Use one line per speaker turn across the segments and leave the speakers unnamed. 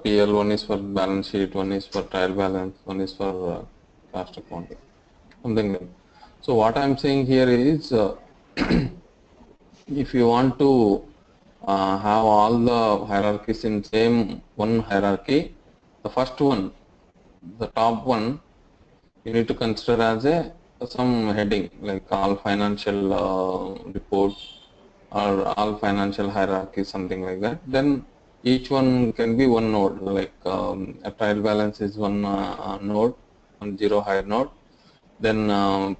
PL, one is for balance sheet, one is for trial balance, one is for cost accounting, something like that. So what I'm saying here is, if you want to have all the hierarchies in same one hierarchy, the first one, the top one, you need to consider as a some heading like all financial reports or all financial hierarchy, something like that. Then each one can be one node, like a trial balance is one node, one zero higher node. Then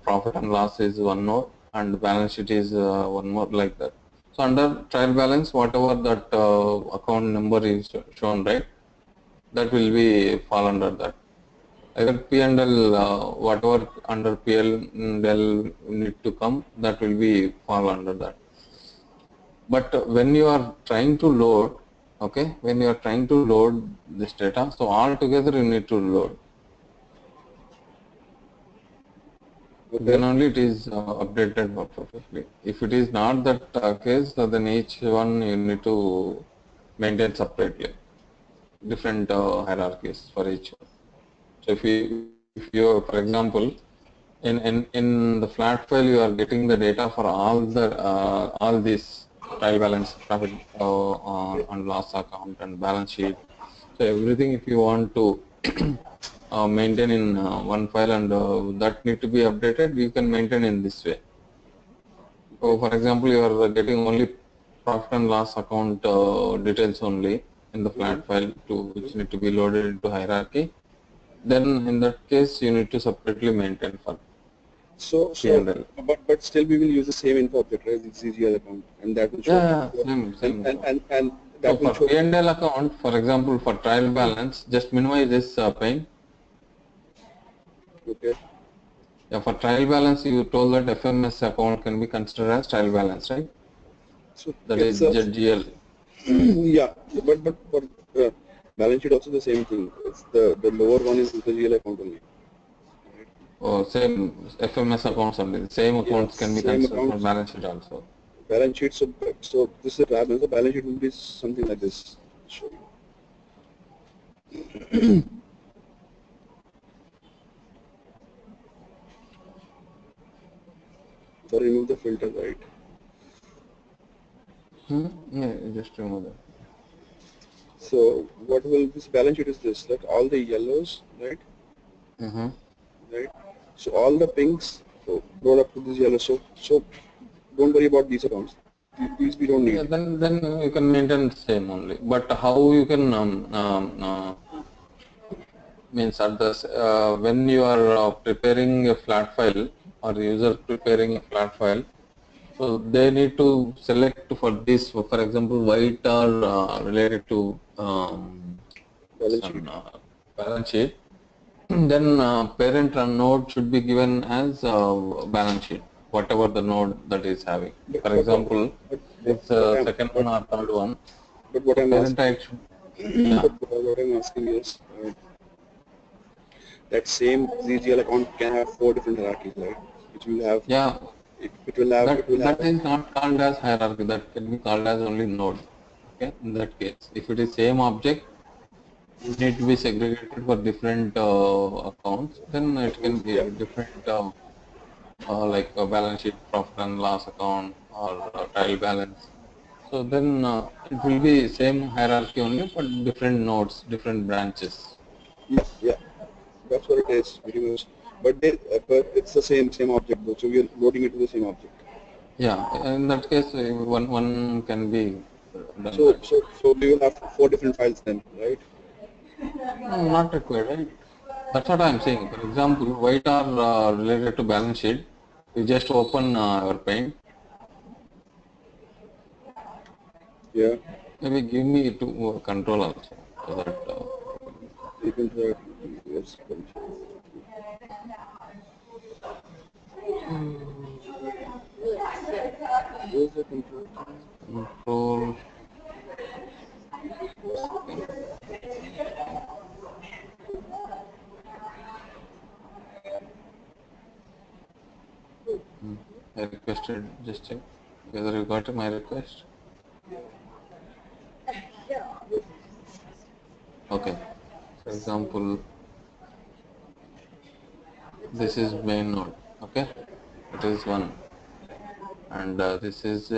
profit and loss is one node, and balance sheet is one more, like that. So under trial balance, whatever that account number is shown, right, that will be fall under that. Either P and L, whatever under PL and L need to come, that will be fall under that. But when you are trying to load, okay, when you are trying to load this data, so all together you need to load.
Okay.
Then only it is updated perfectly. If it is not that case, then each one you need to maintain separately, different hierarchies for each one. So if you, for example, in the flat file, you are getting the data for all these trial balance, profit and loss account and balance sheet. So everything, if you want to maintain in one file and that need to be updated, you can maintain in this way. So for example, you are getting only profit and loss account details only in the flat file, which need to be loaded into hierarchy. Then in that case, you need to separately maintain for P&L.
But still we will use the same info object, right? It's CGL account, and that will show.
Yeah, same.
And that
So
will
for
show.
P&L account, for example, for trial balance, just minimize this pane.
Okay.
Yeah, for trial balance, you told that FMS account can be considered as trial balance, right?
So
That is ZGL.
Yeah, but for balance sheet also the same thing. It's the lower one is the GL account only.
Oh, same FMS accounts only. The same accounts can be considered for balance sheet also.
Balance sheet. So this is the balance sheet will be something like this. Show you. So remove the filter, right?
Yeah, just remove that.
So what will this balance sheet is this? Like all the yellows, right? Right. So all the pinks roll up to this yellow. So don't worry about these accounts. These we don't need.
Yeah, then you can maintain the same only. But how you can means at the when you are preparing a flat file or user preparing a flat file, so they need to select for this. For example, white are related to balance sheet. Then parent node should be given as balance sheet, whatever the node that is having. For example, this second one or third one.
But what I'm
parent
asking, what I'm asking is that same ZGL account can have 4 different hierarchies, right? Which will have.
Yeah. That is not called as hierarchy. That can be called as only node. Okay. In that case, if it is same object, it need to be segregated for different accounts. Then it can be different, like a balance sheet, profit and loss account, or trial balance. So then it will be same hierarchy only, but different nodes, different branches.
Yeah, that's what it is, pretty much. But it's the same object though, so we are loading it to the same object.
Yeah, in that case, one can be done.
So we will have 4 different files then, right?
No, not required, right? That's what I'm saying. For example, white are related to balance sheet. You just open your paint.
Yeah.
Maybe give me to control also, so that.
You can try. Yes. Where's the control?
Control. I requested, just check whether you got my request. Okay, for example, this is main node. Okay, it is one, and this is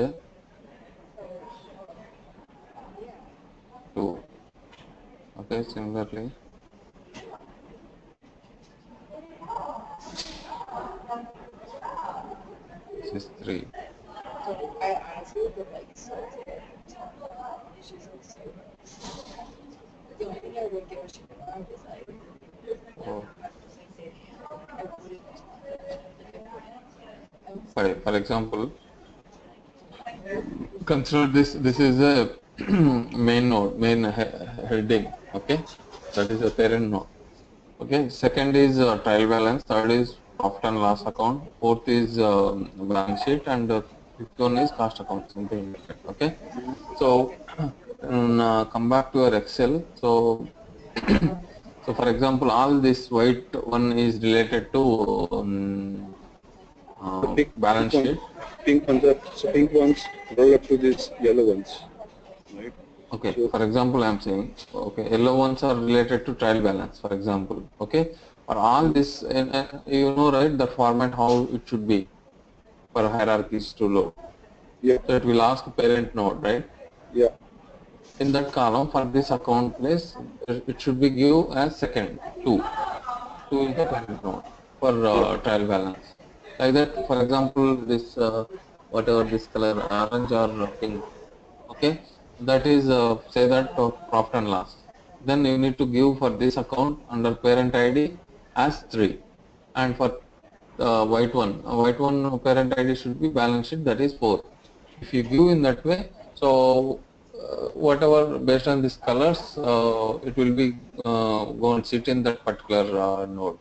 two. Okay, similarly, this is three. Four. For example, consider this. This is a main node, heading. Okay, that is a parent node. Okay, second is trial balance, third is profit and loss account, fourth is balance sheet, and fifth one is cost account, something like that. Okay, so come back to your Excel. So, so for example, all this white one is related to
The
balance sheet.
pink ones are, so pink ones roll up to these yellow ones, right?
Okay,
So
for example, I'm saying, okay, yellow ones are related to trial balance, for example, okay, for all this, and you know, right, the format how it should be for hierarchies to load.
yeah,
So it will ask parent node, right?
yeah,
In that column, for this account place, it should be give as second, two. Two is the parent node for
yeah.
trial balance. Like that, for example, this, whatever this color, orange or pink, okay, that is say that profit and loss, then you need to give for this account under parent id as 3, and for white one parent id should be balance sheet, that is 4. If you give in that way, so whatever based on these colors, it will be go and sit in that particular node.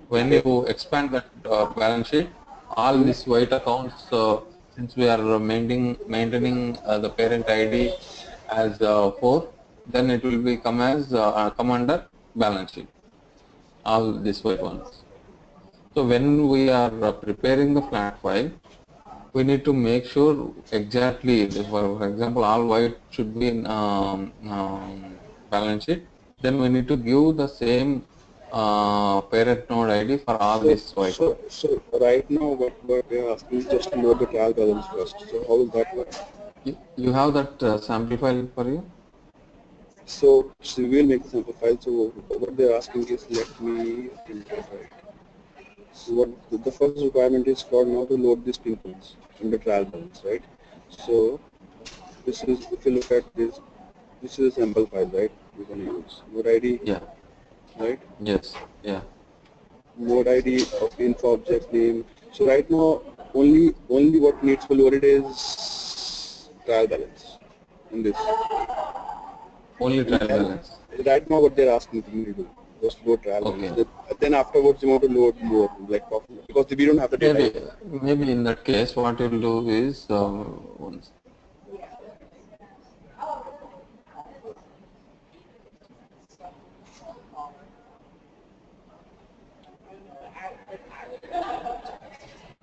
When
Okay.
you expand that balance sheet, all
Hmm.
these white accounts, since we are maintaining the parent ID as 4, then it will be come under balance sheet, all these white ones. So when we are preparing the flat file, we need to make sure exactly, for example, all white should be in balance sheet. Then we need to give the same parent node ID for all
So,
these white
so,
ones.
so right now, what we are asking is just to load the trial balance first. So how will that work?
You have that sample file for you?
So we'll make the sample file. So what they're asking is, let me simplify it. So what the first requirement is for now to load these pink ones in the trial balance, right? So this is, if you look at this, this is a sample file, right? We're gonna use node ID,
Yeah.
right?
Yes. Yeah.
Node ID of info object name. So right now, only what needs to be loaded is trial balance in this.
Only
And
trial balance.
right now, what they're asking me to do was to load trial balance.
Okay.
Then afterwards, you want to load more like profit because we don't have the data
Maybe
yet.
maybe in that case, what you'll do is once.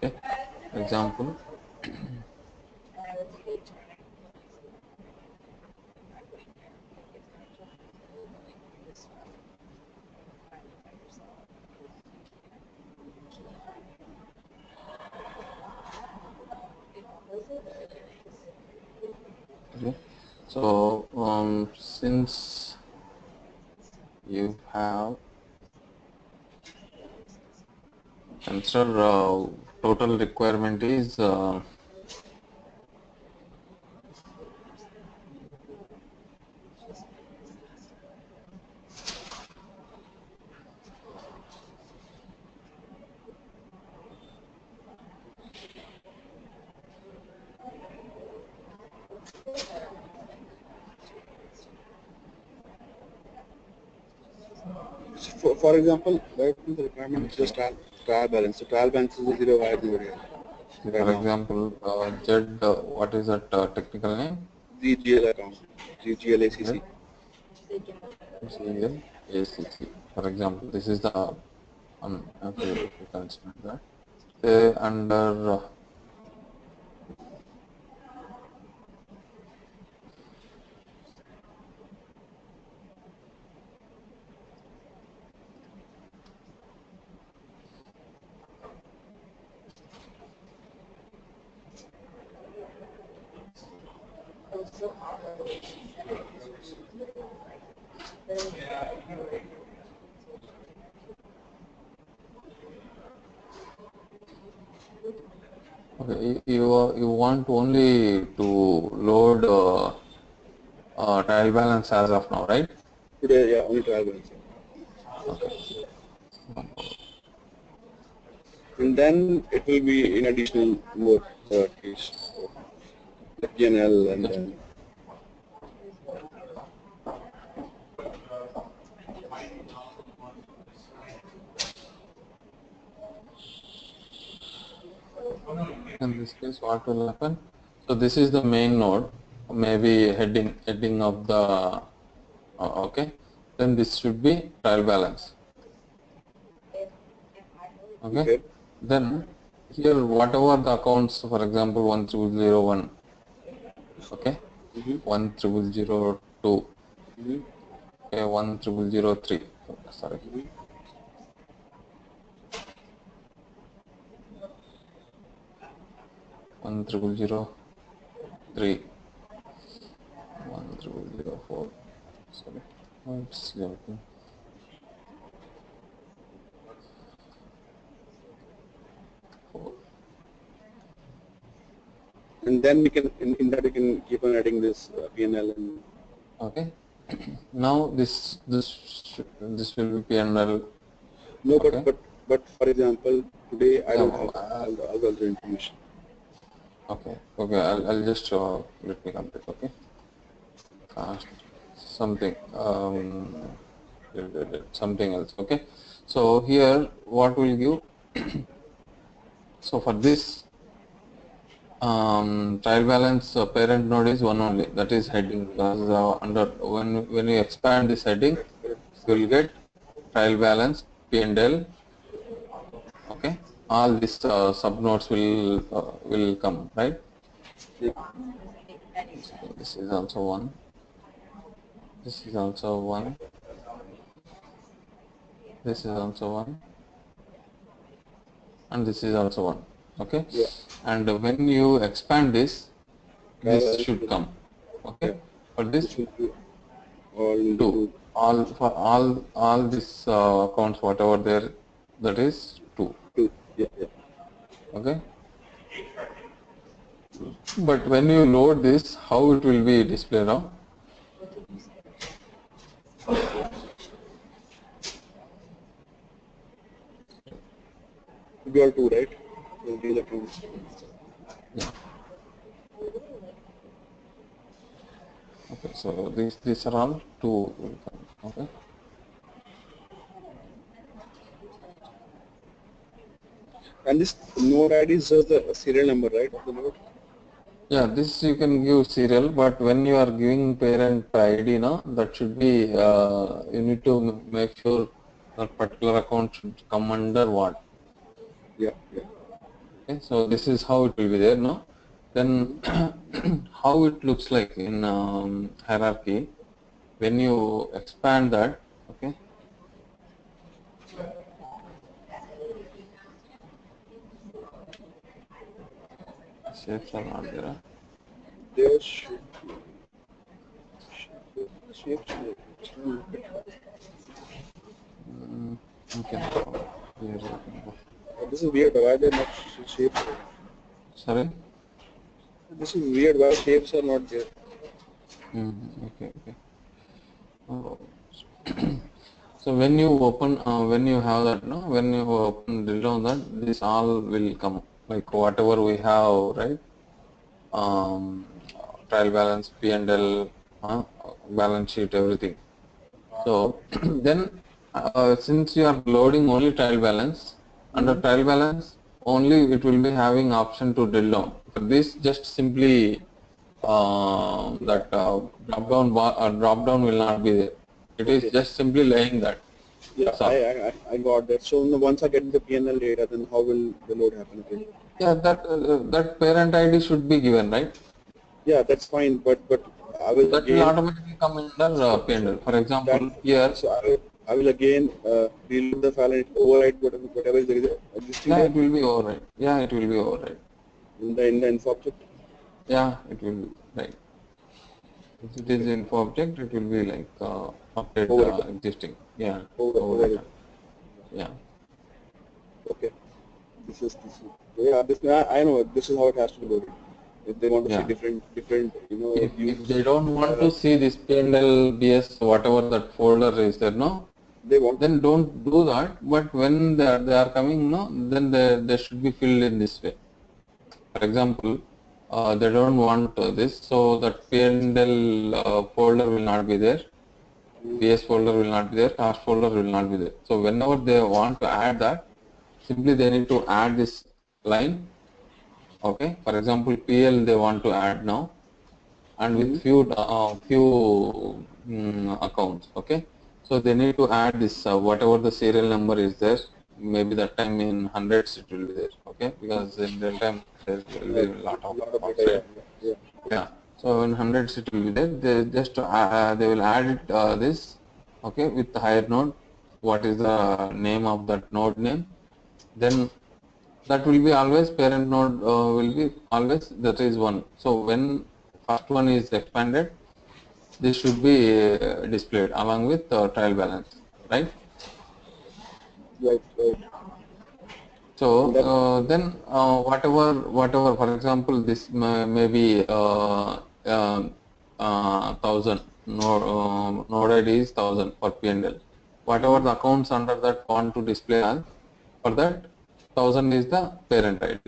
Okay. For example. Okay. So since you have consider total requirement is
So for example, right now the requirement is just
okay.
trial balance. So trial balance is a zero wire node here right
For
now.
example, Z, what is that technical name?
GGL account, GGLACC.
Z, GLACC. For example, this is the okay, if you consider that. Say under Okay, you want only to load trial balance as of now, right?
Today, yeah, only trial balance.
Okay.
And then it will be in additional more case, the P&L and
Just
then
in this case, what will happen? So this is the main node, maybe heading of the okay. Then this should be trial balance. Okay.
okay.
Then here whatever the accounts, for example, 10001, okay,
Mm-hmm.
10002,
Mm-hmm.
okay, 10003. Sorry.
Mm-hmm.
10003, 10004. Sorry. Oops, okay.
And then we can in that we can keep on adding this P&L and
Okay. Now this will be P&L.
no,
Okay.
but for example, today I
Yeah.
don't have all the other information.
Okay. Okay. I'll just let me complete. Okay. Cost something something else. Okay. So here what will give? So for this trial balance parent node is one only, that is heading, because under when you expand this heading you will get trial balance P&L. Okay, all these sub nodes will come, right?
Yeah.
So this is also one, this is also one, this is also one, and this is also one. Okay,
Yeah.
and when you expand this,
Trial
this
balance
should
will,
come. Okay,
yeah.
for this
This will be all in the
two,
two.
all for all these accounts whatever there, that is two.
Two. Yeah. Yeah.
Okay, but when you load this, how it will be displayed now?
Will be all two, right? So these accounts.
Yeah. Okay, so these are all two will come. Okay.
And this node ID is just the serial number, right, of the node?
Yeah, this you can give serial, but when you are giving parent ID, no, that should be you need to make sure that particular account should come under what.
Yeah. Yeah.
Okay, so this is how it will be there, no. Then
Mm-hmm.
how it looks like in hierarchy when you expand that. Okay, shapes are not there. Huh?
There should shapes.
Okay, here you can go.
This is weird. Why they're not shapes?
Sorry.
This is weird. Why shapes are not there?
Okay, okay. Oh. So when you open, when you have that, no, when you open drill down that, this all will come, like whatever we have, right? Um, Trial balance, P&L, balance sheet, everything. So then, since you are loading only trial balance, under
Mm-hmm.
trial balance only it will be having option to drill down. For this, just simply that drop down will not be there. It is
Okay.
just simply laying that.
Yeah,
That's all.
I got that. So once I get the PNL data, then how will the load happen? Okay.
Yeah, that parent ID should be given, right?
Yeah, that's fine. But I will
That will
again
automatically come under
so
P&L. For
that
example, here,
so I will again reload the file and overwrite whatever is existing
yeah,
there
it will be override. Yeah, it will be override.
in the info object.
Yeah, it will be right. If it is info object, it will be like update
Overwritten.
existing. Yeah,
Overwritten.
overwritten. Yeah.
Okay. This is yeah. This I know this is how it has to be loaded. If they want to see
Yeah.
different
If
views,
they don't want to see this P&L, BS, whatever that folder is there, no,
they want.
then don't do that. But when they are coming, no, then they should be filled in this way. For example, they don't want this, so that P&L folder will not be there. BS folder will not be there. Cost folder will not be there. So whenever they want to add that, simply they need to add this line. Okay. For example, PL they want to add now, and with few accounts. Okay, so they need to add this whatever the serial number is there. Maybe that time in hundreds it will be there. Okay, because in real time there will be a lot of
Lot of
accounts,
data.
right?
Yeah.
Yeah. So in hundreds it will be there. They just they will add it this. Okay, with the higher node. What is the name of that node name? Then that will be always parent node will be always that is one. So when first one is expanded, this should be displayed along with trial balance, right?
Right. Right.
So
And that.
then whatever for example this may be 1000 node ID is 1000 for P&L. Whatever the accounts under that want to display as, for that 1000 is the parent ID.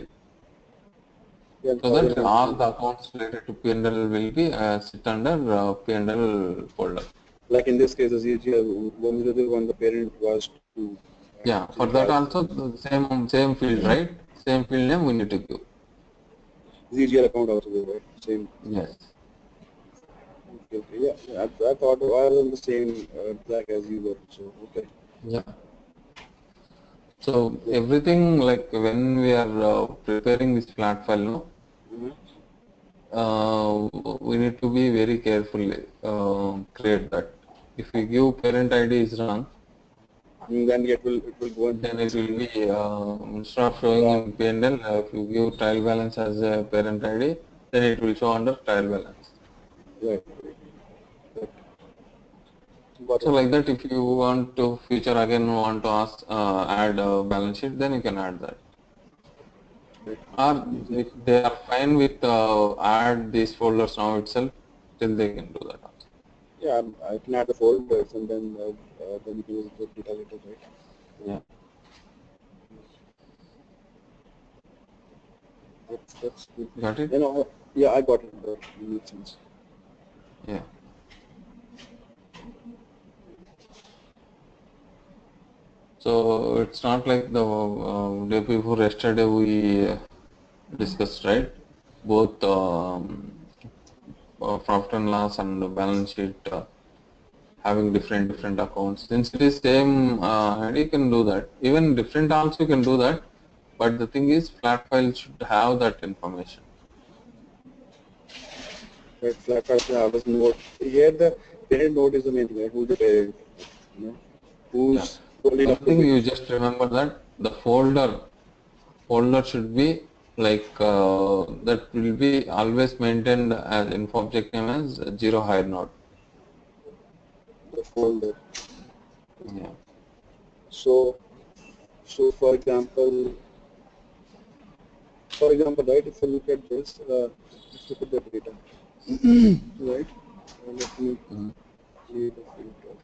Yeah,
So that
1000 is
all the accounts related to P&L will be sit under P&L folder.
like in this case, the ZGL 101, the parent was to
Yeah,
say
for that
gas.
also the same field, right? Same field name we need to give.
ZGL account also there, right? Same.
Yes.
Okay, okay. Yeah, yeah. I thought I was on the same track as you were. So okay.
Yeah. So everything like when we are preparing this flat file, no,
Mhm.
we need to be very carefully create that. If we give parent ID is wrong,
And then it will go and
then it will be instead of showing
wrong.
in P&L, if you give trial balance as a parent ID, then it will show under trial balance.
Right. Right. Got
So
it.
like that, if you want to future again want to ask add a balance sheet, then you can add that.
Right.
Or if they are fine with add these folders now itself, still they can do that also.
Yeah, I can add the folders and then you can use the data later, right?
Yeah,
That's good.
got it.
You know, yeah, I got it. That makes sense.
Yeah. So it's not like the day before yesterday we discussed, right? Both profit and loss and balance sheet having different accounts. Since it is same ID, you can do that. Even different also you can do that. But the thing is, flat file should have that information.
Right, flat file should have this node. Here the parent node is the main thing, right? Who's the parent? You know,
Yeah.
who's rolling
One
up to
thing
be.
you just remember that the folder should be like that will be always maintained as info object name as zero higher node.
The folder.
Yeah.
So, so for example, right? If you look at this, let's look at the data, right? Let me
Mhm.
create a filter.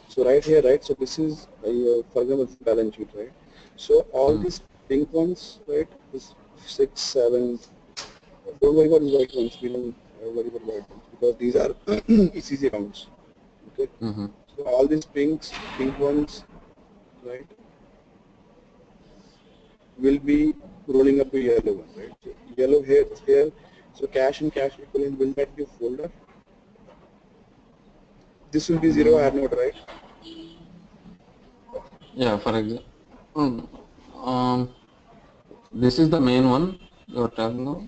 So right here, right? So this is, for example, the balance sheet, right? So all
Mhm.
these pink ones, right? This 6, 7. Don't worry about these white ones. We don't worry about white ones because these are ECC accounts. Okay.
Mhm.
So all these pink ones, right, will be rolling up to yellow one, right? So yellow here. So cash and cash equivalent, will that be a folder? This will be zero
Mm.
R node, right?
Yeah. For example, this is the main one you're talking about.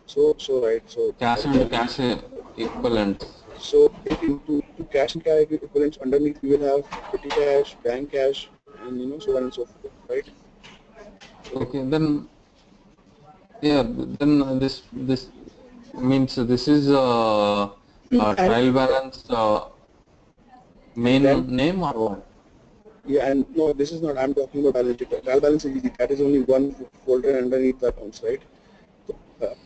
So right. So for
Cash and
example,
cash equivalents.
so to cash and cash equivalents underneath we will have petty cash, bank cash, and so on and so forth, right? Okay.
Okay, then yeah, then this means this is trial balance main
Then,
name or what?
yeah, and no, this is not. I'm talking about balance sheet. Trial balance is easy. That is only one folder underneath the accounts, right? So,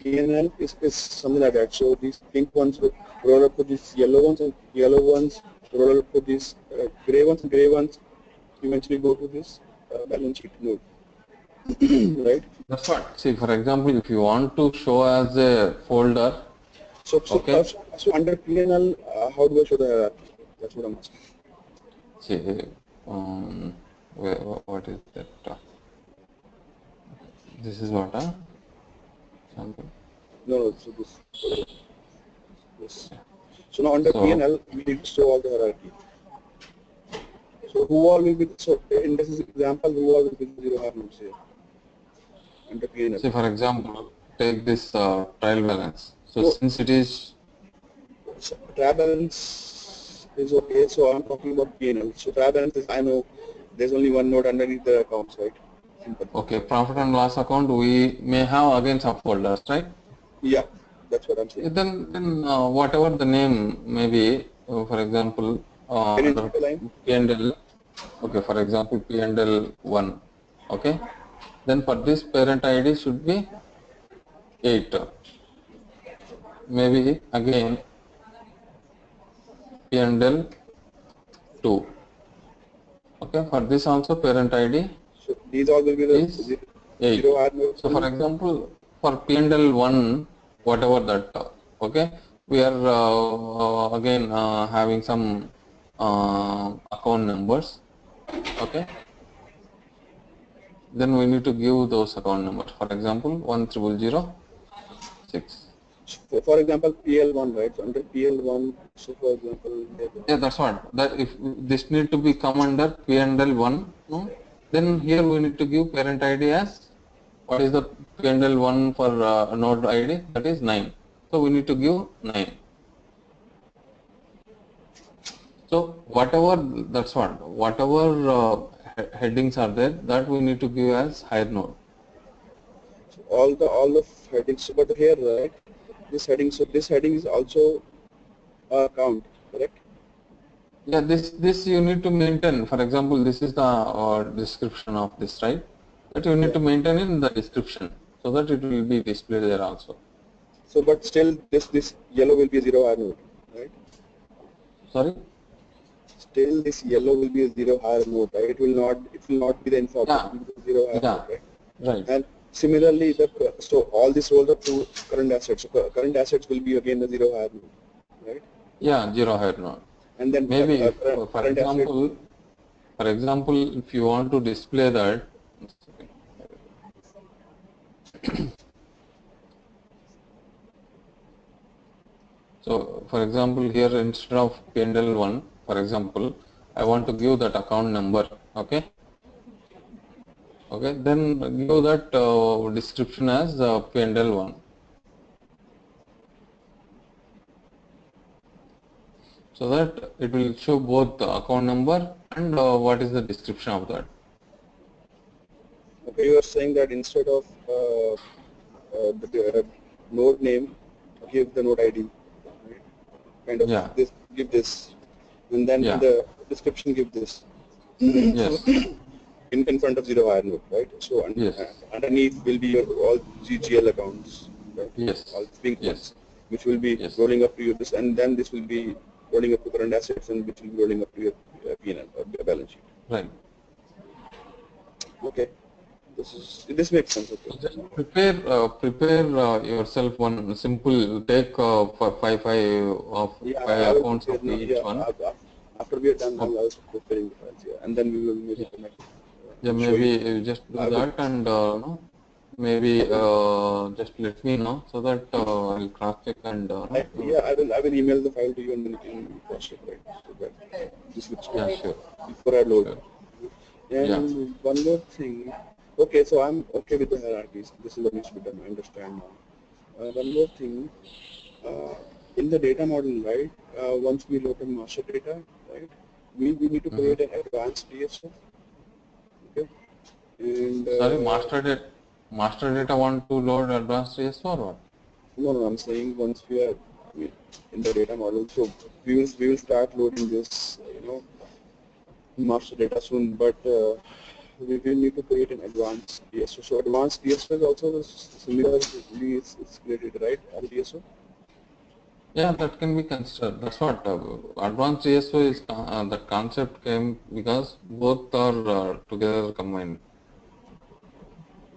P&L is something like that. So these pink ones will roll up to these yellow ones, and yellow ones roll up to these gray ones, and gray ones eventually go to this balance sheet node, right?
That's what. See, for example, if you want to show as a folder, okay.
So under P&L, how do I show the hierarchy? That's what I'm asking.
See, what is that? This is what, sample.
No, so this. So now under P&L, we need to show all the hierarchy. So who all will be, so in this example, who all will be the zero hard nodes here? Under P&L.
See, for example, take this trial balance. So since it is
trial balance is okay. So I'm talking about P&L. So trial balance is, I know there's only one node underneath the accounts, right? Simple.
Okay, profit and loss account, we may have again subfolders, right?
Yeah, that's what I'm saying.
Then whatever the name may be, for example, P&L, okay, for example, P&L 1, okay? Then for this parent ID should be 8. Maybe again P&L 2. Okay, for this also parent ID
so these all will be the
is 8.
zero hard nodes.
So for example, for P&L 1, whatever that, okay, we are again having some account numbers, okay. Then we need to give those account numbers. For example, 10006.
For example, PL1, right? So under PL1, so for example,
Yeah, that's what. That if this need to be come under P&L1, no? Then here we need to give parent ID as what is the P&L1 for node ID? That is 9. So we need to give 9. So whatever, that's what. Whatever headings are there, that we need to give as higher node.
So all the headings, but here, right? This heading, so this heading is also a count, correct?
Yeah, this you need to maintain. For example, this is the description of this, right? But you need to maintain in the description so that it will be displayed there also.
So, but still, this yellow will be a zero higher node, right?
Sorry.
Still, this yellow will be a zero higher node, right? It will not be the info.
Yeah.
It will be zero higher node, right?
Right.
And similarly, so all this rolls up to current assets. So current assets will be again the zero higher node, right?
Yeah, zero higher node.
And then
maybe for example, if you want to display that, so for example here instead of P&L 1, for example, I want to give that account number, okay? Okay, then give that description as P&L 1. So that it will show both the account number and what is the description of that.
Okay, you are saying that instead of the node name, give the node ID, right? Kind of this, give this, and then in the description give this.
Yes.
So, in front of zero higher node, right? So underneath will be your all GGL accounts, right?
Yes.
All pink ones, which will be rolling up to your this, and then this will be rolling up to current assets, and which will be rolling up to your P&L or balance sheet.
Right.
Okay. This makes sense. Okay.
So just prepare yourself one simple take for five accounts of each one.
After we are done, I'll also preparing the files here, and then we will maybe connect.
Yeah, maybe you just do that, and no, maybe just let me know so that I'll cross check and.
I will email the file to you, and then you can cross check, right? So that this looks good.
Yeah, sure.
Before I load.
Sure.
And one more thing. Okay, so I'm okay with the hierarchies. This is what needs to be done. I understand now. One more thing. In the data model, right? Once we load the master data, right? We need to create an advanced DSO. Okay. And
sorry, master data want to load advanced DSO or what?
No, I'm saying once we are, I mean, in the data model, so we will start loading this, master data soon, but we will need to create an advanced DSO. So advanced DSO is also similarly it's created, right? As DSO.
Yeah, that can be considered. That's what advanced GSO is. The concept came because both are together combined.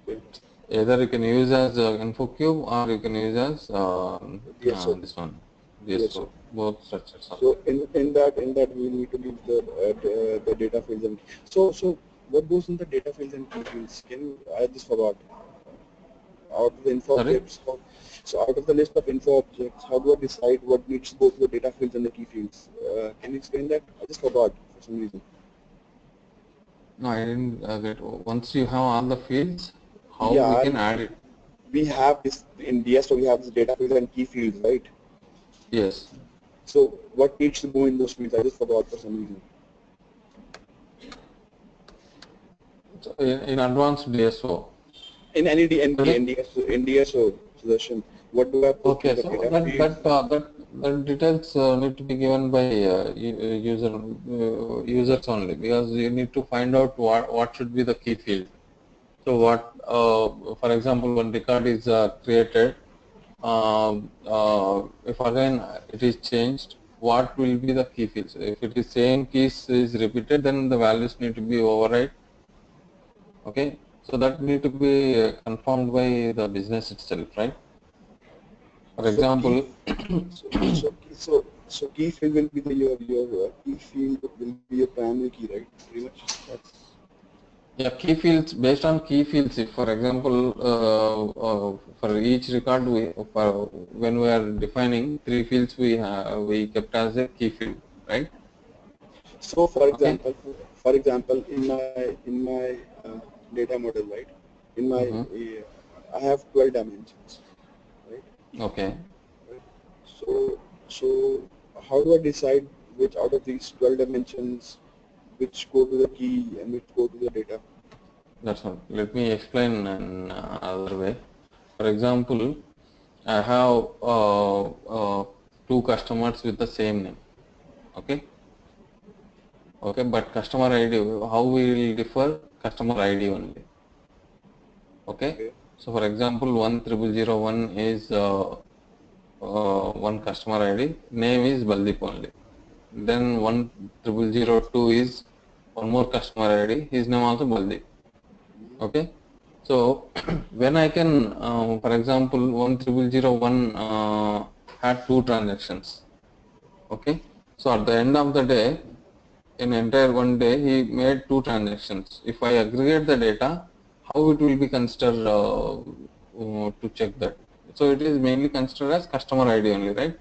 Okay.
Either you can use as InfoCube or you can use as
DSO.
this one,
DSO.
GSO. Both structures are
So
there.
in that we need to give the data fields and so what goes in the data fields and key fields? Can you I just forgot out of the info
Sorry?
objects. So out of the list of info objects, how do I decide what needs to go to the data fields and the key fields? Can you explain that? I just forgot for some reason.
No, I didn't get. Once you have all the fields, how we
Yeah,
can add it?
we have this in DSO. We have this data fields and key fields, right?
Yes.
So what needs to go in those fields? I just forgot for some reason.
So in advanced DSO.
In any
Sorry?
in DSO suggestion, what do I put in
Okay,
the
so
data fields?
that details need to be given by users only, because you need to find out what should be the key field. So what, for example, when record is created, if again it is changed, what will be the key fields? If it is same keys is repeated, then the values need to be override. Okay, so that need to be confirmed by the business itself, right? For
So key,
example,
so key field will be your key field will be your primary key, right? Pretty much. That's
yeah, key fields, based on key fields. If, for example, for each record, when we are defining three fields, we kept as a key field, right?
so.
Okay.
For example, in my data model, right? In my
Mm-hmm.
I have 12 dimensions, right?
Okay,
Right. So how do I decide which out of these 12 dimensions which go to the key and which go to the data?
that's all. Let me explain in other way. For example, I have two customers with the same name. Okay. Okay, but customer ID, how we will differ? Customer ID only. Okay.
Okay.
So for example, 10001 is one customer ID, name is Baldeep only. Then 10002 is one more customer ID, his name also Baldeep. Okay. So when I can, for example, 10001 had two transactions. Okay. So at the end of the day, in entire one day, he made two transactions. If I aggregate the data, how it will be considered to check that? So it is mainly considered as customer ID only, right?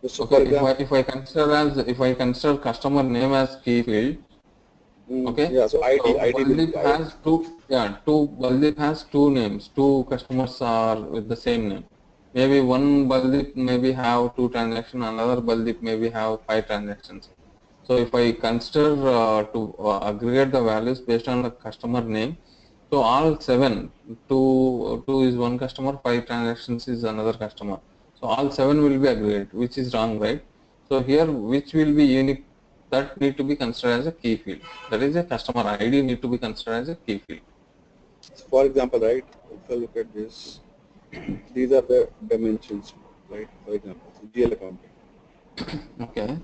So
Okay,
for example,
if I consider customer name as key field, okay.
yeah. So ID
So
ID will be
Baldeep
I,
has Baldeep has two names. Two customers are with the same name. Maybe one Baldeep maybe have two transactions, another Baldeep maybe have five transactions. So if I consider to aggregate the values based on the customer name, so all seven, two is one customer, five transactions is another customer. So all seven will be aggregate, which is wrong, right? So here, which will be unique, that need to be considered as a key field. That is a customer ID need to be considered as a key field.
for example, right? If I look at this, these are the dimensions, right? For example, so GL accounting,
Okay.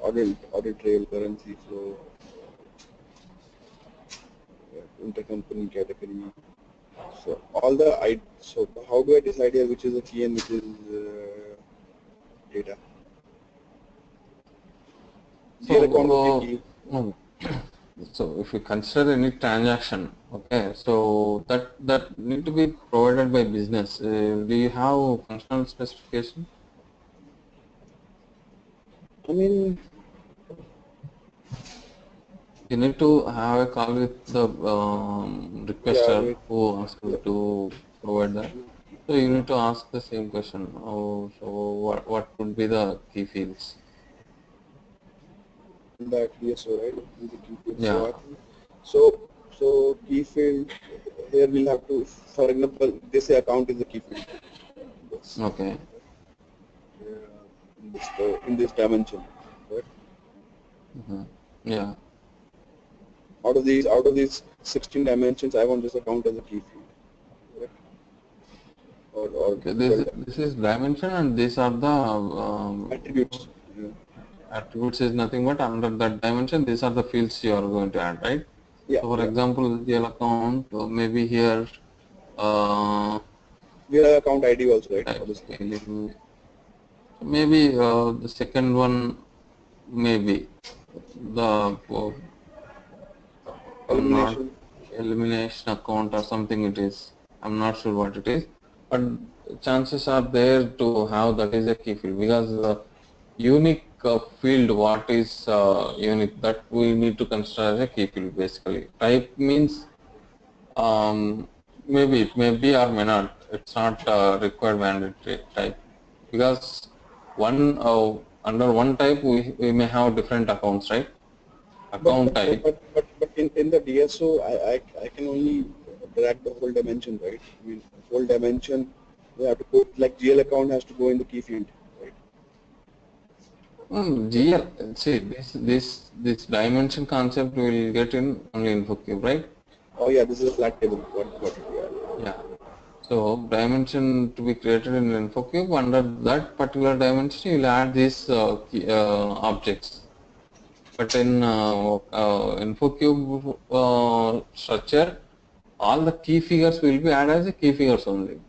audit trail, currency flow, intercompany category. So all the I. So how do I decide here which is a key and which is data? GL account will be
So,
key.
no. So if you consider any transaction, okay, so that need to be provided by business. Do you have functional specification?
I mean,
You need to have a call with the
yeah,
requester who asks you to provide that. So you need to ask the same question. Oh, so what would be the key fields?
that DSO, right? In the key field.
Yeah.
So So key field here we'll have to, for example, this account is a key field. Yes.
Okay.
In this dimension, right?
Yeah.
Out of these 16 dimensions, I want this account as a key field, right? Or
Okay.
12
This is dimension, and these are the
attributes. Yeah.
attributes is nothing but under that dimension. These are the fields you are going to add, right?
Yeah,
So, for
yeah.
example, GL account, maybe here, uh,
We have account ID also, right?
type
Obviously.
scaling. Maybe the second one, maybe the I'm not
Elimination.
elimination account or something it is. I'm not sure what it is, but chances are there to have that is a key field because unique field what is unique that we need to consider as a key field basically. Type means maybe it may be or may not. It's not required mandatory type because one under one type we may have different accounts, right?
But
Account
but but
type.
but but, but in the DSO, I can only drag the whole dimension, right? I mean, whole dimension. We have to put like GL account has to go in the key field, right?
GL, see this dimension concept will get in only InfoCube, right?
Oh yeah, this is a flat table. Got it. Yeah.
Yeah. So dimension to be created in InfoCube, under that particular dimension you will add these objects. But in InfoCube structure, all the key figures will be added as a key figures only.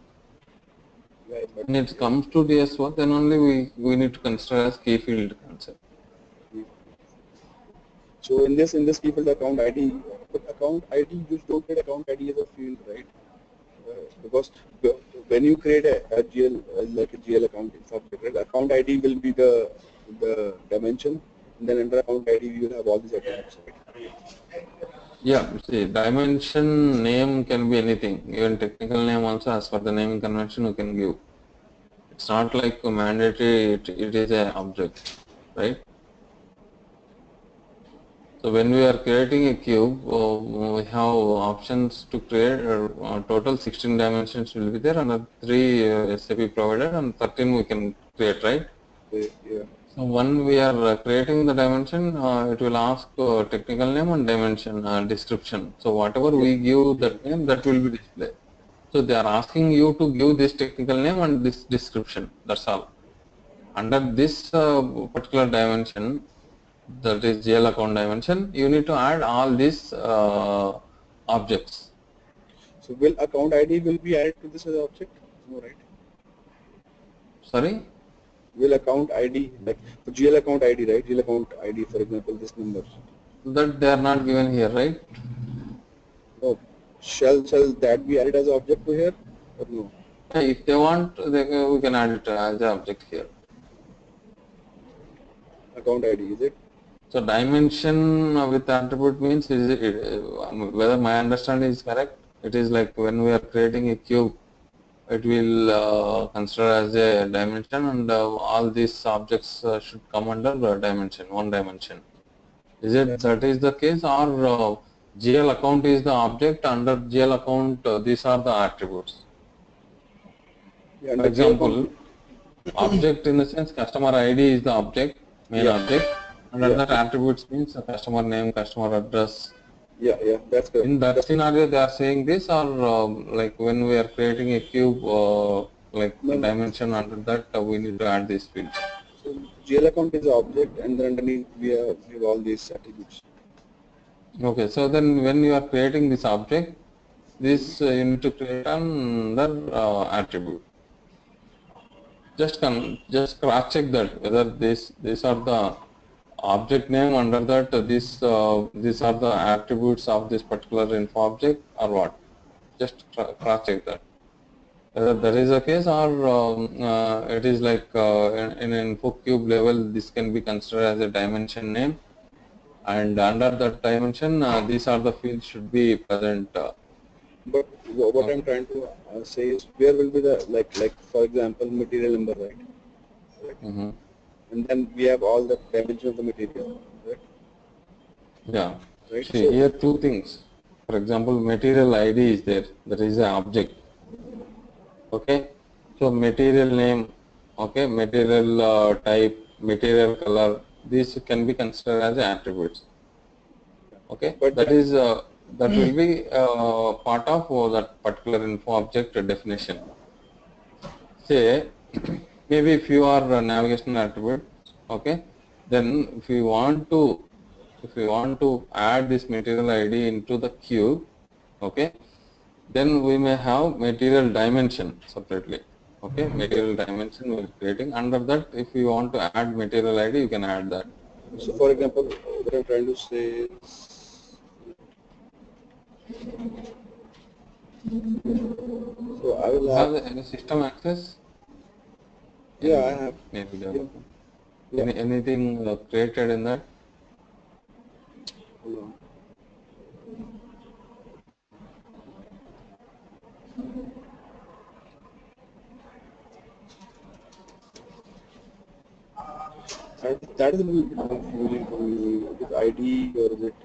Right, but
When it comes to DSO, then only we need to consider as key field concept.
so in this key field account ID, but account ID you don't get account ID as a field, right? Because when you create a GL like a GL account in subject, right, account ID will be the dimension, and then under account ID you will have all these attributes, right?
Yeah, see, dimension name can be anything. Even technical name also, as per the naming convention, you can give. It's not like a mandatory. It is a object, right? So when we are creating a cube, we have options to create. Total 16 dimensions will be there, and three SAP provided, and 13 we can create, right?
Yeah.
So when we are creating the dimension, it will ask technical name and dimension description. So whatever
Yeah.
we give that name, that will be displayed. So they are asking you to give this technical name and this description. That's all. Under this particular dimension, that is GL account dimension, you need to add all these objects.
So will account ID will be added to this as object? No, right?
Sorry,
Will account ID like for GL account ID, right? GL account ID, for example, this number.
that they are not given here, right?
No, shall that be added as an object to here or no?
If they want, we can add it as an object here.
Account ID is it?
So dimension with attribute means whether my understanding is correct. It is like when we are creating a cube, it will consider as a dimension, and all these objects should come under dimension, one dimension. Is it that is the case, or GL account is the object, under GL account these are the attributes?
Yeah,
For
under GL account.
example, object in the sense customer ID is the object, main
Yeah,
object, under
yeah,
that attributes means the customer name, customer address.
yeah. That's correct.
In that
That's
scenario, they are saying this, or like when we are creating a cube, like
no, no.
dimension under that, we need to add these fields.
So GL account is the object, and then underneath we have all these attributes.
Okay, so then when you are creating this object, this you need to create another attribute. Just cross check that whether these are the object name under that these are the attributes of this particular info object or what. Just cross check that. Whether that is the case, or it is like in InfoCube level, this can be considered as a dimension name, and under that dimension, these are the fields should be present.
But what I'm
Okay.
trying to say is where will be the like for example material number, right? Right.
Mm-hmm.
And then we have all the dimension of the material, right?
Yeah.
Right.
See here two things. for example, material ID is there. That is an object. Okay. So material name, okay, material type, material color. These can be considered as attributes. Okay.
But
That is that will be part of that particular info object definition. Say maybe if you are a navigation attribute, okay, then if you want to add this material ID into the cube, okay, then we may have material dimension separately. Okay, material dimension we are creating. Under that, if you want to add material ID, you can add that.
so, for example, what I'm trying to say is, so I will
You
have,
have any system access?
yeah, I
Any
have,
maybe
yeah,
development?
yeah.
Anything created in that?
Hold on. That is a little bit confusing for me. Is it ID or is it?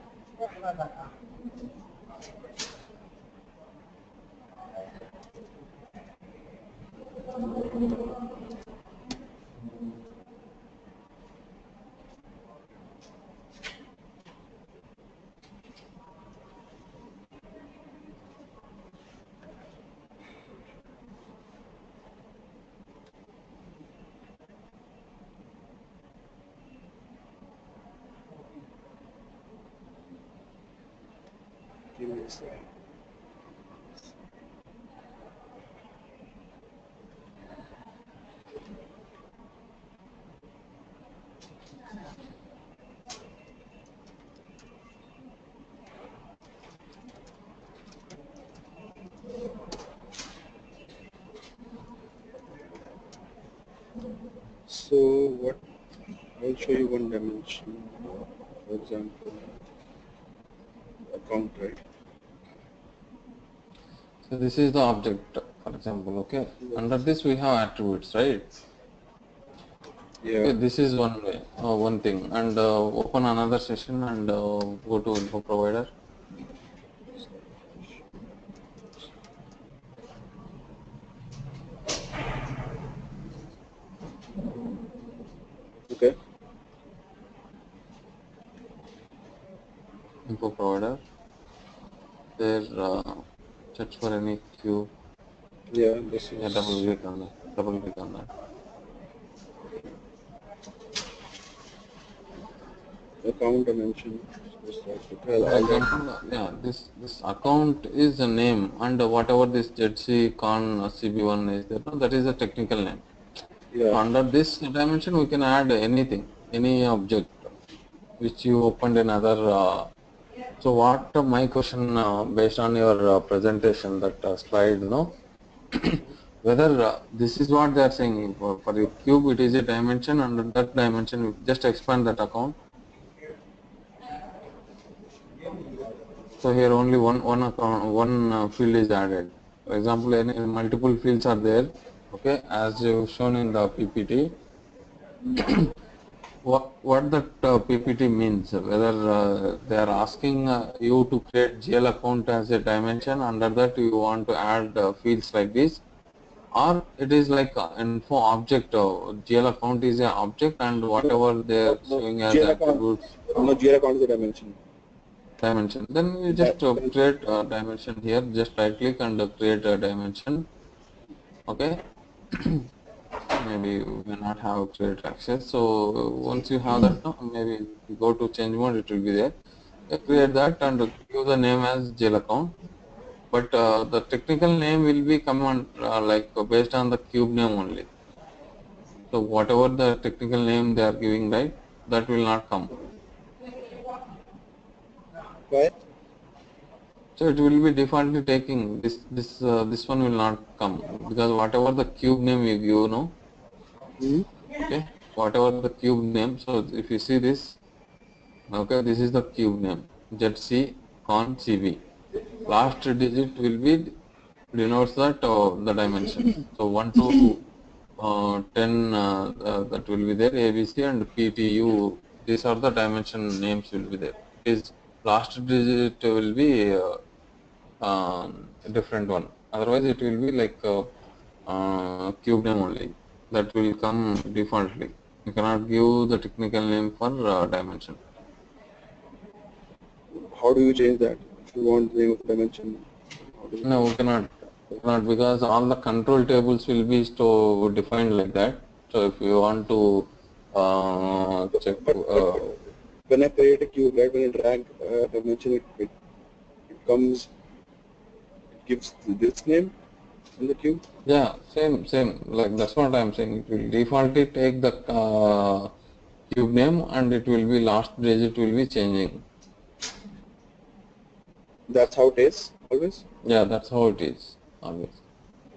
Give me a second. So what? I'll show you one dimension. For example, account, right?
So this is the object, for example. Okay, under this we have attributes, right?
Yeah.
Okay, this is one way, one thing, and open another session and go to info provider.
Okay.
Info provider. There, search for any queue.
Yeah, this
Yeah, double
is
click on that. Double click on that.
account dimension. Just like to tell
For
all that.
example, yeah, this account is a name, and whatever this ZC con CB1 is there, no, that is a technical name. So
Yeah.
under this dimension, we can add anything, any object which you opened in other. So what my question based on your presentation, that slide, no, whether this is what they are saying for a cube, it is a dimension, and that dimension we just expand that account. So here only one account, one field is added. For example, any multiple fields are there. Okay, as you shown in the PPT. What that PPT means, whether they are asking you to create GL account as a dimension, under that you want to add fields like this, or it is like info object. GL account is an object, and
No,
whatever they
no,
are
no.
showing as
GL account.
attributes
No, GL account is a dimension.
dimension. Then you just create a dimension here. Just right click and create a dimension. Okay. Maybe you may not have create access. So once you have that, no, maybe if you go to change mode, it will be there. You create that and give the name as jail account. But the technical name will be come on like based on the cube name only. So whatever the technical name they are giving, right, that will not come.
Why?
So it will be defaultly taking this one will not come, because whatever the cube name you give, no,
Hmm?
okay, whatever the cube name. So if you see this, okay, this is the cube name ZC con CB. Last digit will be denotes that the dimension. So 1 to 10 that will be there. ABC and PTU. These are the dimension names will be there. Is last digit will be different one. Otherwise, it will be like cube name only. That will come defaultly. You cannot give the technical name for dimension.
How do you change that? If you want the name of dimension, how do you
No,
change
we cannot. We cannot, because all the control tables will be defined like that. So if you want to check,
it? But when I create a cube, right, when I drag dimension, it comes, it gives this name in the cube.
yeah, same. Like that's what I'm saying. It will defaultly take the cube name, and it will be last digit will be changing.
That's how it is always.
Yeah, that's how it is always.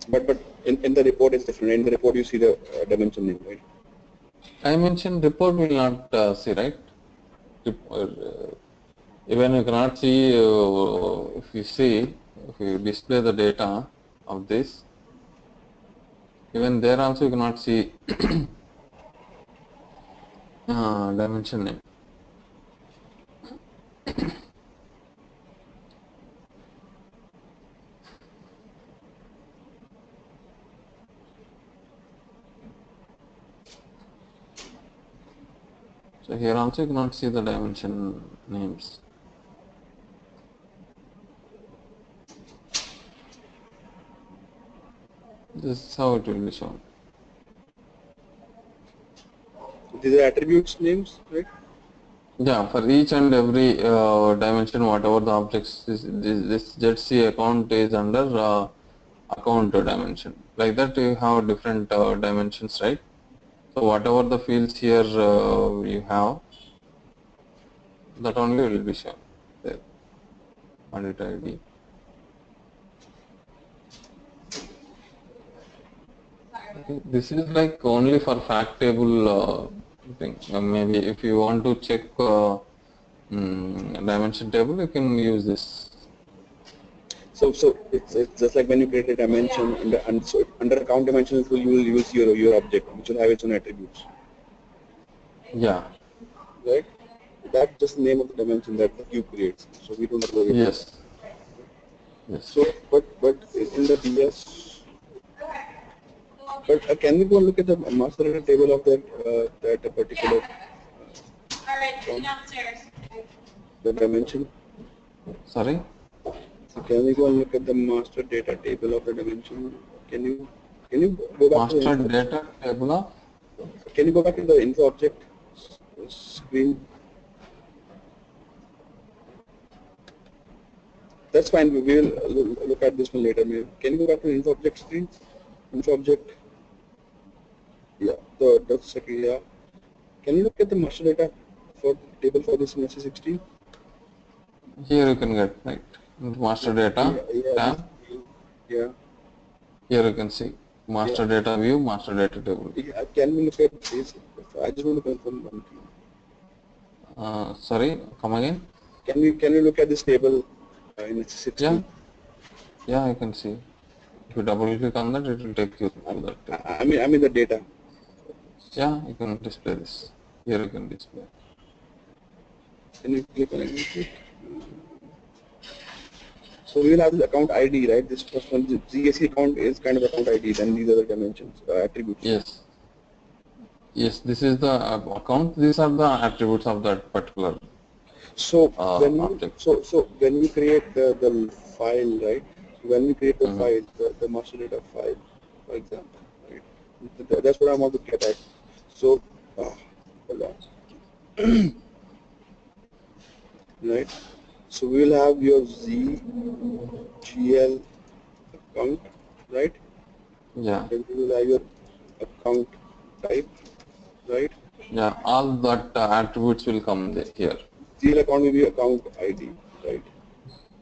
But in the report it's different. In the report you see the dimension name, right?
Dimension report will not see, right? Even you cannot see, if you display the data of this, even there also you cannot see dimension name. So here also you cannot see the dimension names. This is how it will be shown.
These are attributes names, right?
Yeah, for each and every dimension, whatever the objects is, this ZC account is under account dimension. Like that, you have different dimensions, right? So whatever the fields here you have, that only will be shown there. Audit ID. Okay, this is like only for fact table thing. Maybe if you want to check dimension table, you can use this.
So it's just like when you create a dimension and so under account dimension you will use your object which will have its own attributes,
Yeah.
right? That's just the name of the dimension that the cube creates. So we don't have to worry about that.
Yes. Yes.
So but in the DS, but can we go and look at the master data table of that particular the dimension?
Sorry.
So can we go and look at the master data table of the dimension? Can you go back to the
Master
info,
data table of.
can you go back to the info object screen? That's fine. We will look at this one later. Maybe. Can you go back to the info object screen? Info object. Yeah. The second. Yeah. Can you look at the master data for table for this in SC16?
Here you can get right master data tab.
Yeah.
Here you can see master data view, master data table.
Yeah. Can we look at this? I just want to confirm one thing.
Sorry, come again.
Can you look at this table in SC16?
Yeah. Yeah, you can see. If you double click on that, it will take you to that table.
I mean the data.
Yeah, you can display this. Here you can display.
Can you click on it? So we will have this account ID, right? This first one, the GSC account is kind of account ID, then these other dimensions, attributes.
Yes. Yes, this is the account. These are the attributes of that particular
So
object.
when we create the file, right? When we create the file, the master data file, for example, right? That's what I want to get at. So, hold on. Right? So we will have your ZGL account, right?
Yeah.
Then we will have your account type, right?
Yeah, all that attributes will come here.
GL account will be account ID, right?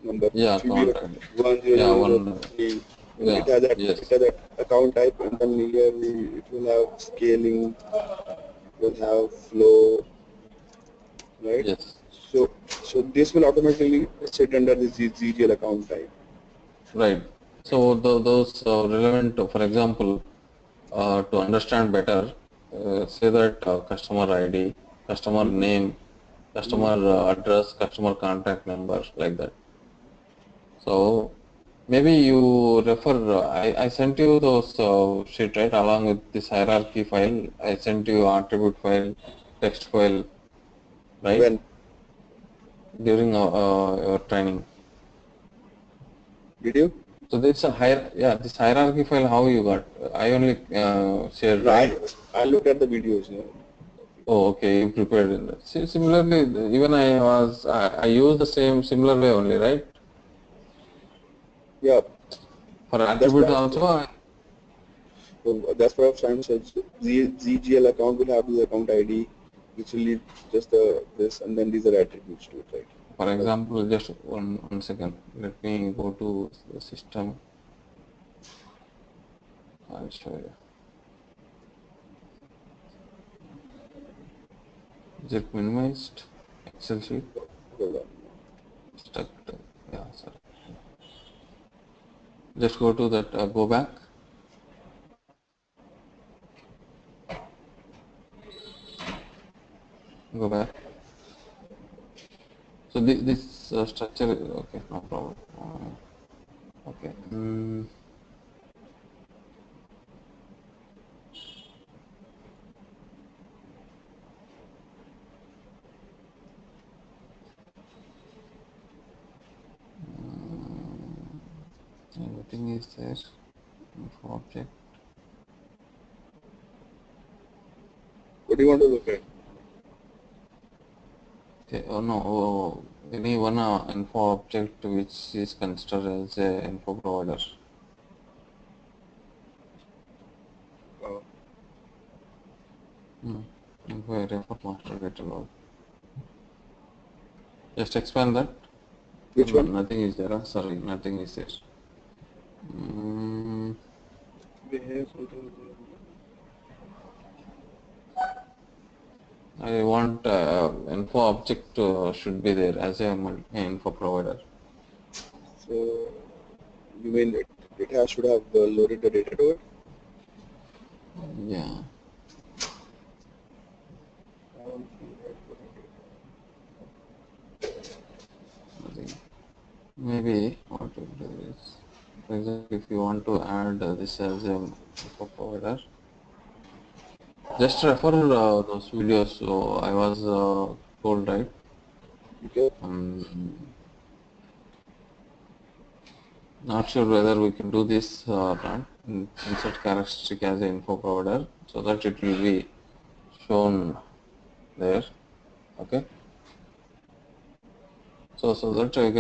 Number
Yeah,
should be
account ID.
1003.
Yeah,
It has that
yes.
it has that account type, and then here it will have scaling, it will have flow, right?
Yes.
So this will automatically sit under the ZGL account type.
Right. So those relevant, for example, to understand better, say that customer ID, customer name, customer address, customer contact number, like that. So maybe you refer, I sent you those sheet, right, along with this hierarchy file. I sent you attribute file, text file, right,
When?
during your training.
Did you?
So this this hierarchy file, how you got? I only shared,
No,
right?
I looked at the videos. You know.
Oh, okay, you prepared in that. Similarly, even I use the same similar way only, right?
Yeah,
For
that's
attribute
what
also,
that's what I was trying to say. So ZGL account will have the account ID, which will lead just this, and then these are attributes to it, right?
for example, just one second. Let me go to the system. I'll show you. Is it minimized? Excel sheet?
Hold on.
Stuck. Yeah, sorry. Just go to that, go back. Go back. So this structure, okay, no problem. Okay. Everything is there. Info object.
What do you want to look at?
Okay. Oh no. Any one info object which is considered as a info provider. Info area for master data log. Just expand that.
Which one?
Nothing is there. Sorry, nothing is there. I want info object should be there as a info provider.
So you mean it should have loaded the data to it?
Yeah. Nothing. Maybe what to do is, for example, if you want to add this as a info provider, just refer those videos. So I was told, right?
Okay.
Not sure whether we can do this or not. Insert characteristic as an info provider so that it will be shown there. Okay. So that you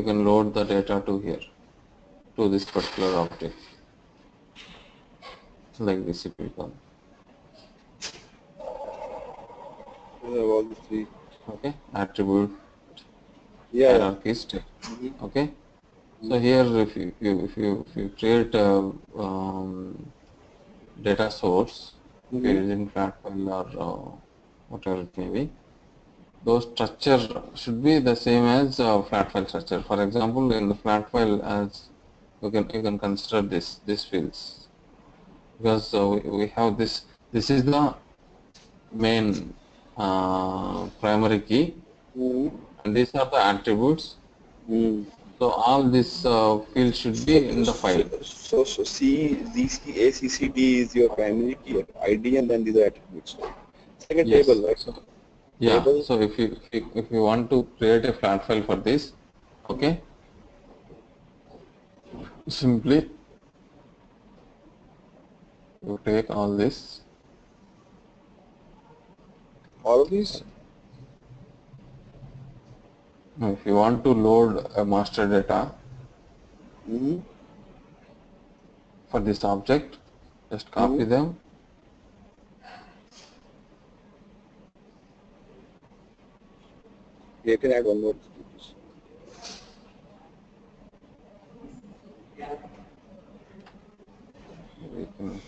can load the data to here, to this particular object, like this it will come.
We have all the three.
Okay. Attribute,
Yeah, yeah.
hierarchies. Okay. So here, if you create a data source, if you're using flat file or whatever it may be, those structure should be the same as flat file structure. For example, in the flat file, as you can consider this fields, because we have this. This is the main primary key, and these are the attributes. So all this field should be in the file.
So ACCD is your primary key ID, and then these are attributes. It's like a table,
Yes.
right?
So, yeah.
Table.
So if you want to create a flat file for this, okay, simply you take all this.
All of these.
Now, if you want to load a master data for this object, just copy them.
You can add one more.
We can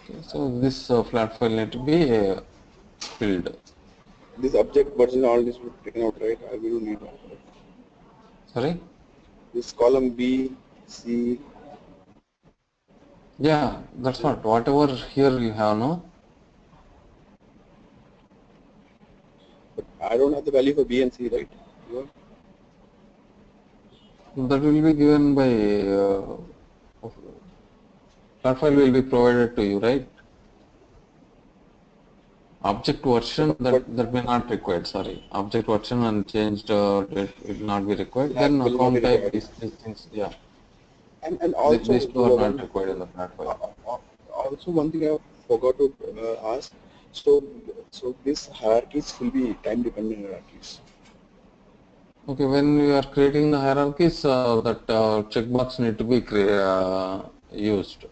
okay, so this flat file need to be filled.
This object version, all this will be taken out, right? We don't need that.
Sorry.
this column B, C.
Yeah, that's what. Whatever here you have, no?
But I don't have the value for B and C, right? Yeah.
That will be given by that file will be provided to you, right? Object version
But
that may not required. Sorry, object version and changed date will not be required.
that
Then
will not be
account type,
required.
these things, yeah,
And also
these two are not required in the flat file.
also one thing I forgot to ask. So these hierarchies will be time dependent hierarchies.
Okay, when we are creating the hierarchies, that checkbox need to be used.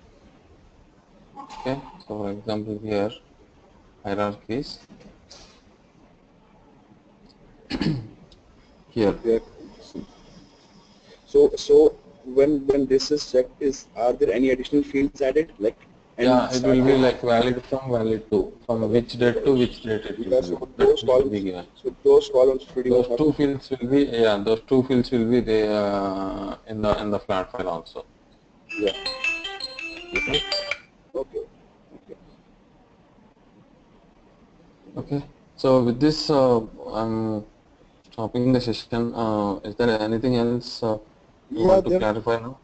Okay, so for example here, hierarchies. Here,
Yeah. So when this is checked, are there any additional fields added like
yeah,
end
it will
start
be
date?
like valid from valid to, from which date to which date it will
Yeah.
be, that need to be given.
So those columns pretty much
Those
have.
two fields will be, yeah, those two fields will be there in the flat file also.
Yeah.
Okay.
Okay. Okay.
Okay. So with this, I'm stopping the session. Is there anything else you
Yeah.
want to clarify now?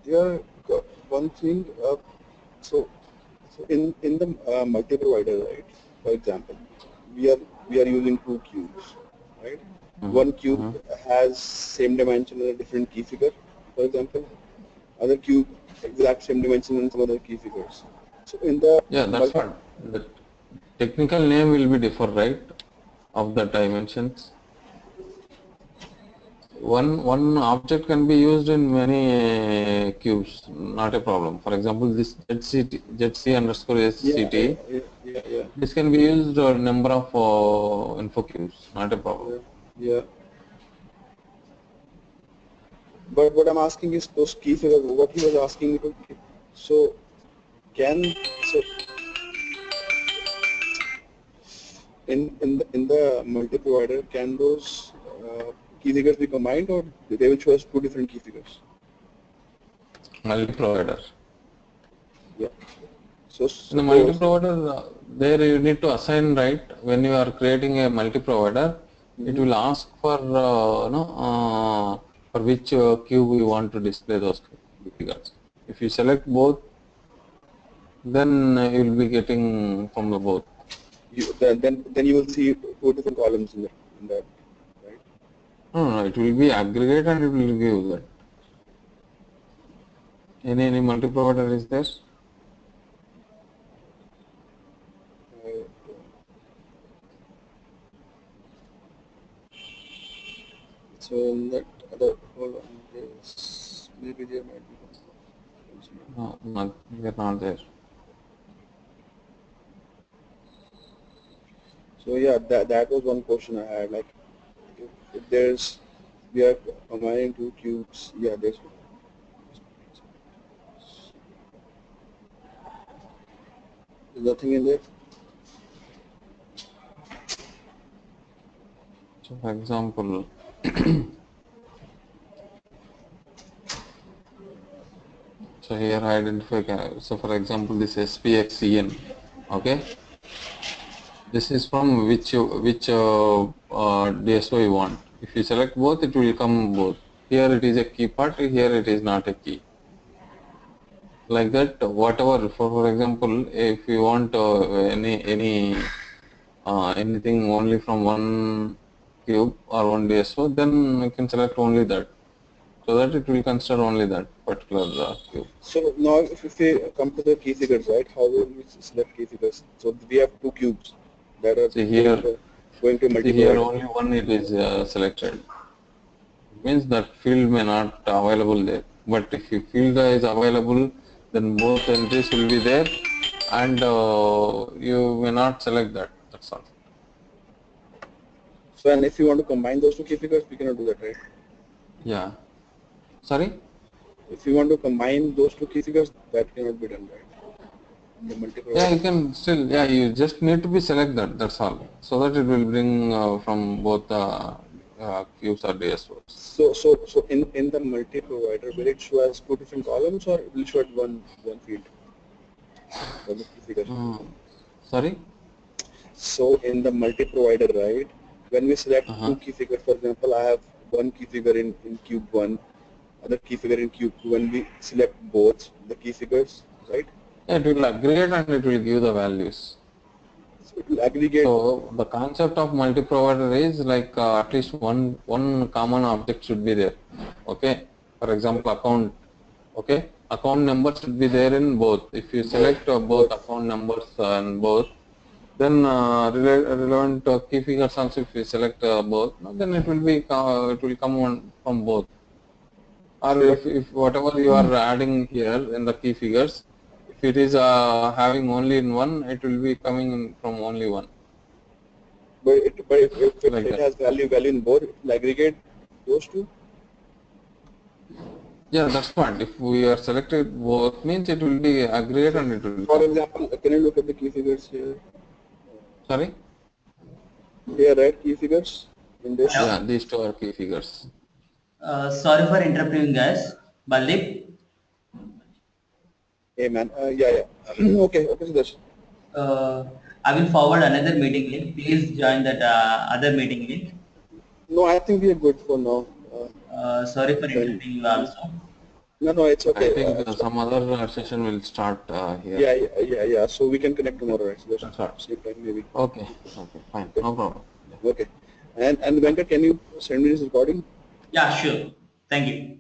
There one thing. So in the multi-provider, right? For example, we are using two cubes, right? One cube
Mm-hmm.
has same dimension and a different key figure, for example. Other cube exact same dimension and some other key figures. So in the
Yeah, that's
multi,
what. The technical name will be different, right? Of the dimensions. One object can be used in many cubes, not a problem. For example, this ZC underscore
yeah,
SCT,
yeah,
this can be used a number of info cubes, not a problem.
yeah, yeah. But what I'm asking is those key figures. What he was asking me to. So can so in the multi-provider, can those key figures be combined, or they will show us two different key figures?
Multi-provider.
Yeah. So
In the
suppose.
multi-provider, there you need to assign, right? When you are creating a multi-provider, it will ask for no, for which cube you want to display those figures. If you select both, then you will be getting from the both.
Then you will see two different columns in that, right?
No, it will be aggregate and it will give that. Any multi-provider is there?
Uh, so in that other hold on, this maybe there might be one.
No, not, they are not there.
So yeah, that was one question I had. Like, if there's we are combining two cubes, yeah, there's nothing in there.
So for example, so here identify, so for example, this SPXEN, okay? This is from which DSO you want. If you select both, it will come both. Here it is a key part, here it is not a key. Like that, whatever, for example, if you want anything only from one cube or one DSO, then you can select only that. So that it will consider only that particular cube.
So now if we come to the key figures, right? How will we select key figures? So we have two cubes that are
See here,
going to
see here
multi-provider.
only one it is selected. It means that field may not available there. But if your field is available, then both entries will be there, and you may not select that. That's all.
So and if you want to combine those two key figures, we cannot do that, right?
Yeah. Sorry.
If you want to combine those two key figures, that cannot be done, right? The
Yeah,
multi-provider.
you can still. Yeah, you just need to be select that. That's all. So that it will bring from both queues or DSOs.
So in the multi-provider, will it show as two different columns or will it show at one field for the key figure?
Sorry?
So in the multi-provider, right, when we select two key figures, for example, I have one key figure in cube 1, other key figure in cube 2, when we select both the key figures, right?
Yeah, it will aggregate and it will give the values.
So it will aggregate.
So the concept of multi-provider is like at least one common object should be there. Okay. For example, account. Okay. Account number should be there in both. If you select both account numbers and both, then relevant key figures also if you select both, then it will come on from both. Or
So
if whatever you are adding here in the key figures, if it is having only in one, it will be coming in from only one.
but if
Like
it
that.
has value in both, it will aggregate those two.
Yeah, that's fine. If we are selected both means it will be aggregate and it will
For
come.
example, can you look at the key figures here?
Sorry?
Here, right? Key figures in this.
Yeah,
Yeah.
these two are key figures.
Sorry for interrupting, guys. Baldeep,
Hey man, okay, Sudarshan.
uh, I will forward another meeting link. Please join that other meeting link.
No, I think we are good for now.
Sorry for
Then,
interrupting you also.
no, it's
I
okay.
think some other session will start here.
Yeah. So we can connect tomorrow, right? Sudarshan?
That's right.
Same time, maybe.
Okay, fine,
Okay.
no problem.
Okay. And Venkat, can you send me this recording?
Yeah, sure. Thank you.